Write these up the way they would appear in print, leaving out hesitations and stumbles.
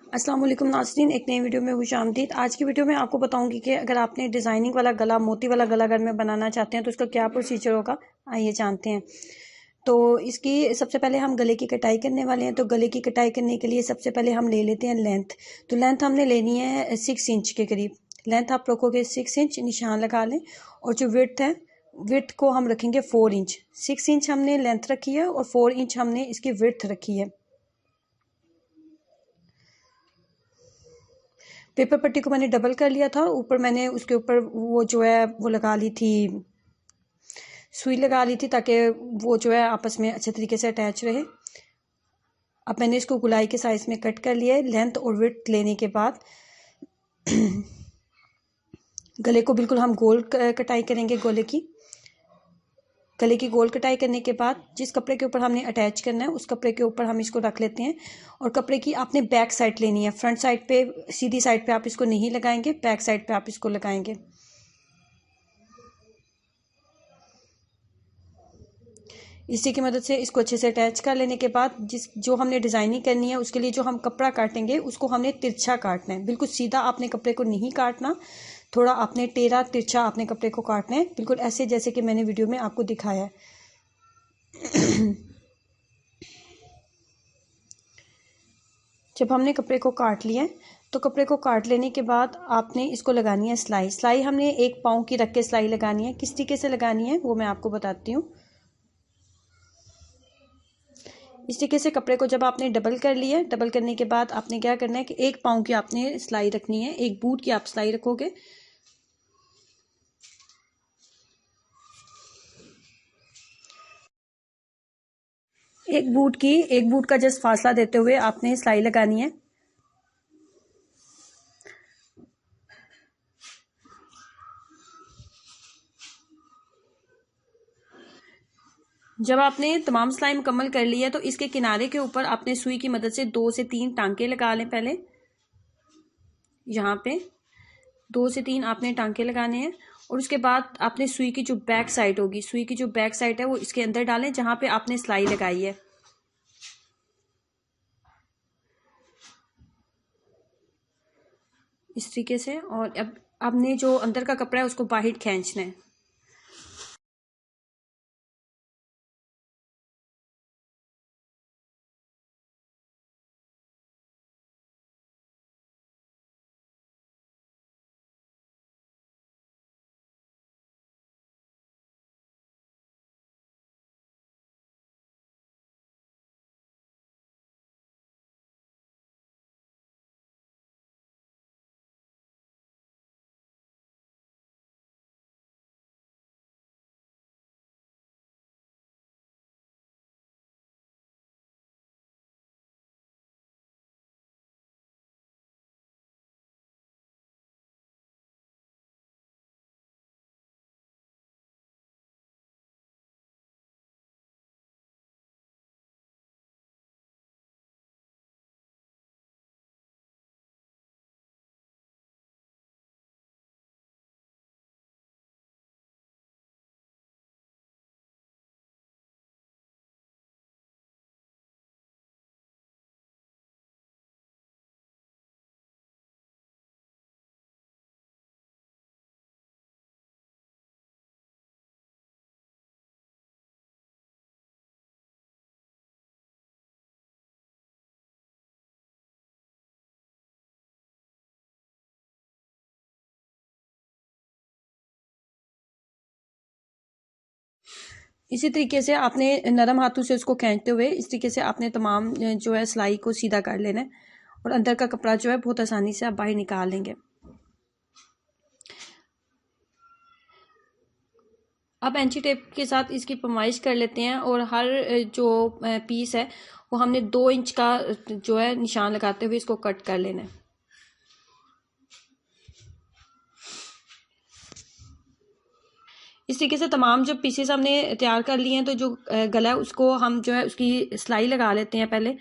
अस्सलाम वालेकुम नाज़रीन, एक नई वीडियो में खुशामदीद। आज की वीडियो में आपको बताऊंगी कि अगर आपने डिज़ाइनिंग वाला गला, मोती वाला गला घर में बनाना चाहते हैं तो उसका क्या प्रोसीजर होगा। आइए जानते हैं। तो इसकी सबसे पहले हम गले की कटाई करने वाले हैं। तो गले की कटाई करने के लिए सबसे पहले हम ले लेते हैं लेंथ। तो लेंथ हमने लेनी है 6 इंच के करीब। लेंथ आप रखोगे 6 इंच, निशान लगा लें। और जो विड्थ है, विड्थ को हम रखेंगे 4 इंच। 6 इंच हमने लेंथ रखी है और 4 इंच हमने इसकी विड्थ रखी है। पेपर पट्टी को मैंने डबल कर लिया था। ऊपर मैंने उसके ऊपर वो जो है वो लगा ली थी, सुई लगा ली थी, ताकि वो जो है आपस में अच्छे तरीके से अटैच रहे। अब मैंने इसको गुलाई के साइज में कट कर लिया है। लेंथ और विड्थ लेने के बाद गले को बिल्कुल हम गोल कटाई करेंगे। गले की गोल कटाई करने के बाद जिस कपड़े के ऊपर हमने अटैच करना है उस कपड़े के ऊपर हम इसको रख लेते हैं। और कपड़े की आपने बैक साइड लेनी है। फ्रंट साइड पे, सीधी साइड पे आप इसको नहीं लगाएंगे, बैक साइड पे आप इसको लगाएंगे। इसी की मदद से इसको अच्छे से अटैच कर लेने के बाद जो हमने डिज़ाइनिंग करनी है उसके लिए जो हम कपड़ा काटेंगे उसको हमने तिरछा काटना है। बिल्कुल सीधा आपने कपड़े को नहीं काटना, थोड़ा आपने टेढ़ा तिरछा आपने कपड़े को काटना है, बिल्कुल ऐसे जैसे कि मैंने वीडियो में आपको दिखाया है। जब हमने कपड़े को काट लिया है तो कपड़े को काट लेने के बाद आपने इसको लगानी है सिलाई। सिलाई हमने 1 पाँव की रख के सिलाई लगानी है। किस तरीके से लगानी है वो मैं आपको बताती हूँ। इस तरीके से कपड़े को जब आपने डबल कर लिया, डबल करने के बाद आपने क्या करना है कि 1 पाँव की आपने सिलाई रखनी है। 1 बूट की आप सिलाई रखोगे। एक बूट का जस्ट फासला देते हुए आपने सिलाई लगानी है। जब आपने तमाम सिलाई मुकम्मल कर ली है तो इसके किनारे के ऊपर आपने सुई की मदद से 2 से 3 टांके लगा लें। पहले यहाँ पे 2 से 3 आपने टांके लगाने हैं। और उसके बाद आपने सुई की जो बैक साइड होगी, सुई की जो बैक साइड है वो इसके अंदर डालें जहाँ पे आपने सिलाई लगाई है। इस तरीके से। और अब आपने जो अंदर का कपड़ा है उसको बाहर खींचना है। इसी तरीके से आपने नरम हाथों से उसको खींचते हुए इस तरीके से आपने तमाम जो है सिलाई को सीधा कर लेना है। और अंदर का कपड़ा जो है बहुत आसानी से आप बाहर निकाल लेंगे। अब एंची टेप के साथ इसकी पैमाइश कर लेते हैं। और हर जो पीस है वो हमने 2 इंच का जो है निशान लगाते हुए इसको कट कर लेना है। इस तरीके से तमाम जो पीसेस हमने तैयार कर लिए हैं तो जो गला है उसको हम जो है उसकी सिलाई लगा लेते हैं पहले।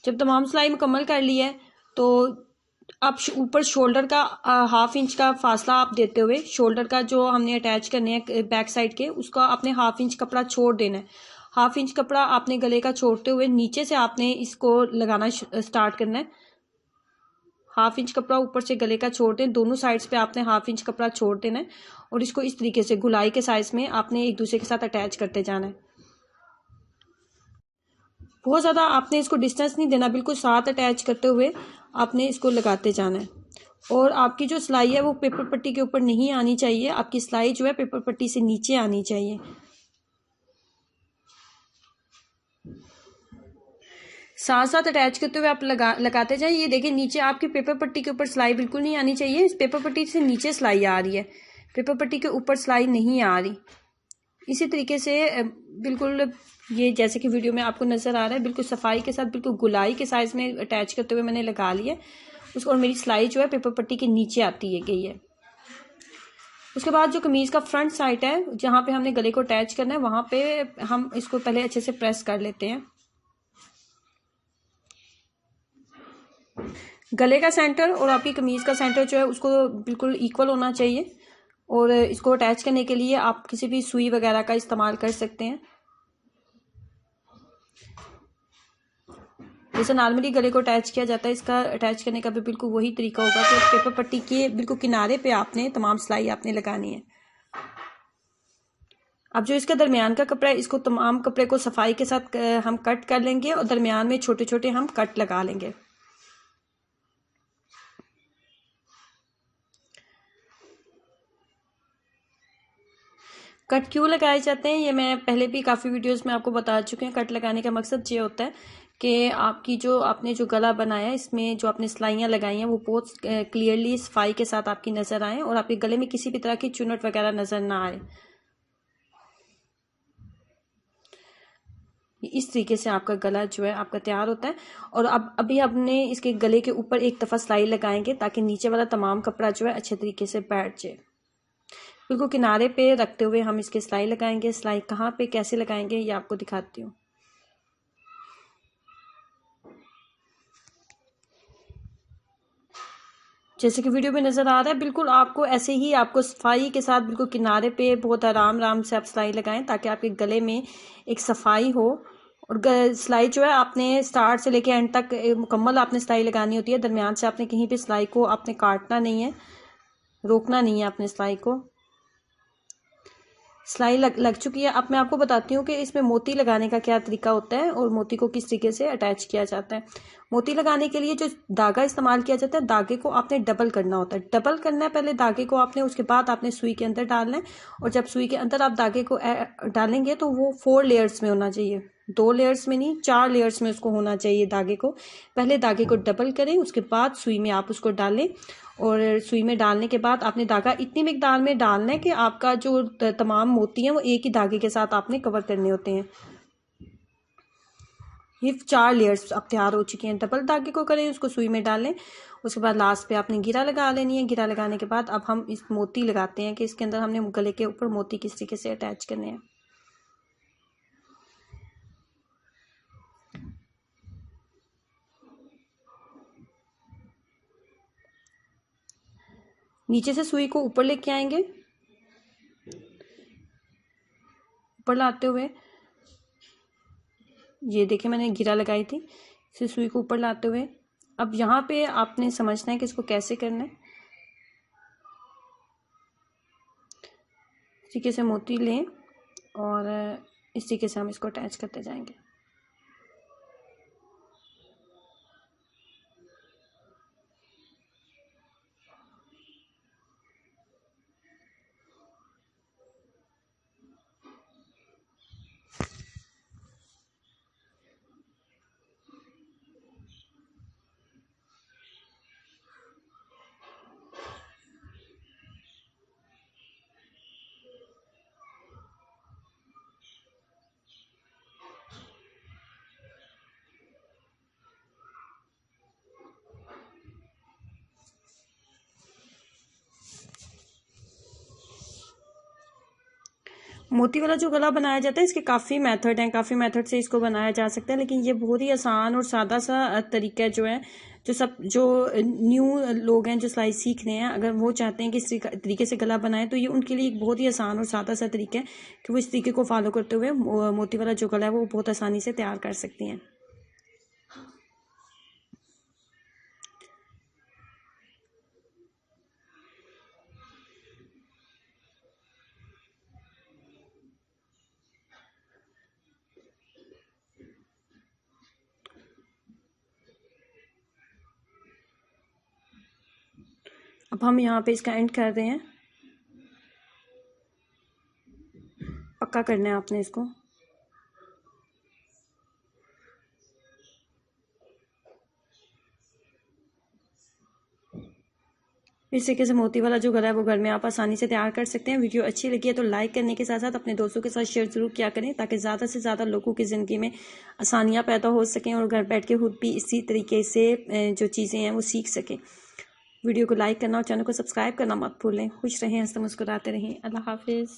जब तमाम सिलाई मुकम्मल कर ली है तो आप ऊपर शोल्डर का 1/2 इंच का फासला आप देते हुए, शोल्डर का जो हमने अटैच करने हैं बैक साइड के, उसका आपने 1/2 इंच कपड़ा छोड़ देना है। 1/2 इंच कपड़ा आपने गले का छोड़ते हुए नीचे से आपने इसको लगाना स्टार्ट करना है। 1/2 इंच कपड़ा ऊपर से गले का छोड़ दें, दोनों साइड्स पे आपने 1/2 इंच कपड़ा छोड़ देना है और इसको इस तरीके से गुलाई के साइज में आपने एक दूसरे के साथ अटैच करते जाना है। बहुत ज़्यादा आपने इसको डिस्टेंस नहीं देना, बिल्कुल साथ अटैच करते हुए आपने इसको लगाते जाना है। और आपकी जो सिलाई है वो पेपर पट्टी के ऊपर नहीं आनी चाहिए, आपकी सिलाई जो है पेपर पट्टी से नीचे आनी चाहिए। साथ साथ अटैच करते हुए आप लगाते जाए। ये देखिए नीचे आपकी पेपर पट्टी के ऊपर सिलाई बिल्कुल नहीं आनी चाहिए, इस पेपर पट्टी से नीचे सिलाई आ रही है, पेपर पट्टी के ऊपर सिलाई नहीं आ रही। इसी तरीके से बिल्कुल ये जैसे कि वीडियो में आपको नजर आ रहा है, बिल्कुल सफाई के साथ बिल्कुल गुलाई के साइज में अटैच करते हुए मैंने लगा लिया उसको, और मेरी सिलाई जो है पेपर पट्टी के नीचे आती है गई है। उसके बाद जो कमीज का फ्रंट साइड है, जहाँ पे हमने गले को अटैच करना है, वहां पे हम इसको पहले अच्छे से प्रेस कर लेते हैं। गले का सेंटर और आपकी कमीज का सेंटर जो है उसको बिल्कुल इक्वल होना चाहिए, और इसको अटैच करने के लिए आप किसी भी सुई वगैरह का इस्तेमाल कर सकते हैं। जैसे नॉर्मली गले को अटैच किया जाता है, इसका अटैच करने का भी बिल्कुल वही तरीका होगा कि पेपर पट्टी के बिल्कुल किनारे पे आपने तमाम सिलाई आपने लगानी है। अब जो इसका दरमियान का कपड़ा है, इसको तमाम कपड़े को सफाई के साथ हम कट कर लेंगे और दरमियान में छोटे छोटे हम कट लगा लेंगे। कट क्यों लगाए जाते हैं ये मैं पहले भी काफ़ी वीडियोस में आपको बता चुके हैं। कट लगाने का मकसद ये होता है कि आपकी जो आपने जो गला बनाया है, इसमें जो आपने सिलाइयाँ लगाई हैं वो बहुत क्लियरली सफाई के साथ आपकी नज़र आए और आपके गले में किसी भी तरह की चुनट वगैरह नज़र ना आए। इस तरीके से आपका गला जो है आपका तैयार होता है। और अब अभी हमने इसके गले के ऊपर एक दफ़ा सिलाई लगाएंगे ताकि नीचे वाला तमाम कपड़ा जो है अच्छे तरीके से बैठ जाए। बिल्कुल किनारे पे रखते हुए हम इसके सिलाई लगाएंगे। सिलाई कहाँ पे कैसे लगाएंगे ये आपको दिखाती हूँ। जैसे कि वीडियो में नज़र आ रहा है, बिल्कुल आपको ऐसे ही आपको सफाई के साथ बिल्कुल किनारे पे बहुत आराम आराम से आप सिलाई लगाएं ताकि आपके गले में एक सफाई हो। और सिलाई जो है आपने स्टार्ट से लेके एंड तक मुकम्मल आपने सिलाई लगानी होती है। दरमियान से आपने कहीं भी सिलाई को आपने काटना नहीं है, रोकना नहीं है आपने सिलाई को। सिलाई लग चुकी है। अब मैं आपको बताती हूँ कि इसमें मोती लगाने का क्या तरीका होता है और मोती को किस तरीके से अटैच किया जाता है। मोती लगाने के लिए जो धागा इस्तेमाल किया जाता है, धागे को आपने डबल करना होता है। डबल करना है पहले धागे को आपने, उसके बाद आपने सुई के अंदर डालना है। और जब सुई के अंदर आप धागे को डालेंगे तो वो 4 लेयर्स में होना चाहिए, 2 लेयर्स में नहीं, 4 लेयर्स में उसको होना चाहिए धागे को। पहले धागे को डबल करें, उसके बाद सुई में आप उसको डालें। और सुई में डालने के बाद आपने धागा इतनी मिकदार में डालना है कि आपका जो तमाम मोती हैं वो एक ही धागे के साथ आपने कवर करने होते हैं। ये 4 लेयर्स अब तैयार हो चुकी हैं। डबल धागे को करें, उसको सुई में डालें, उसके बाद लास्ट पे आपने गिरा लगा लेनी है। गिरा लगाने के बाद अब हम इस मोती लगाते हैं कि इसके अंदर हमने गले के ऊपर मोती किस तरीके से अटैच करने हैं। नीचे से सुई को ऊपर लेके आएंगे, ऊपर लाते हुए ये देखिए मैंने गिरा लगाई थी, इसे सुई को ऊपर लाते हुए अब यहाँ पे आपने समझना है कि इसको कैसे करना है। इस तरीके से मोती लें और इस तरीके से हम इसको अटैच करते जाएंगे। मोती वाला जो गला बनाया जाता है इसके काफ़ी मेथड हैं, काफ़ी मेथड से इसको बनाया जा सकता है, लेकिन ये बहुत ही आसान और सादा सा तरीका जो है, जो न्यू लोग हैं जो सिलाई सीख रहे हैं, अगर वो चाहते हैं कि इस तरीके से गला बनाए तो ये उनके लिए एक बहुत ही आसान और सादा सा तरीका है कि वो इस तरीके को फॉलो करते हुए मोती वाला जो गला है वो बहुत आसानी से तैयार कर सकती हैं। अब हम यहाँ पे इसका एंड कर रहे हैं, पक्का करना है आपने इसको। इस तरीके से मोती वाला जो गला है वो घर में आप आसानी से तैयार कर सकते हैं। वीडियो अच्छी लगी है तो लाइक करने के साथ साथ अपने दोस्तों के साथ शेयर जरूर किया करें, ताकि ज़्यादा से ज़्यादा लोगों की ज़िंदगी में आसानियाँ पैदा हो सकें और घर बैठ के खुद भी इसी तरीके से जो चीज़ें हैं वो सीख सकें। वीडियो को लाइक करना और चैनल को सब्सक्राइब करना मत भूलें। खुश रहें, हंसते मुस्कुराते रहें। अल्लाह हाफिज़।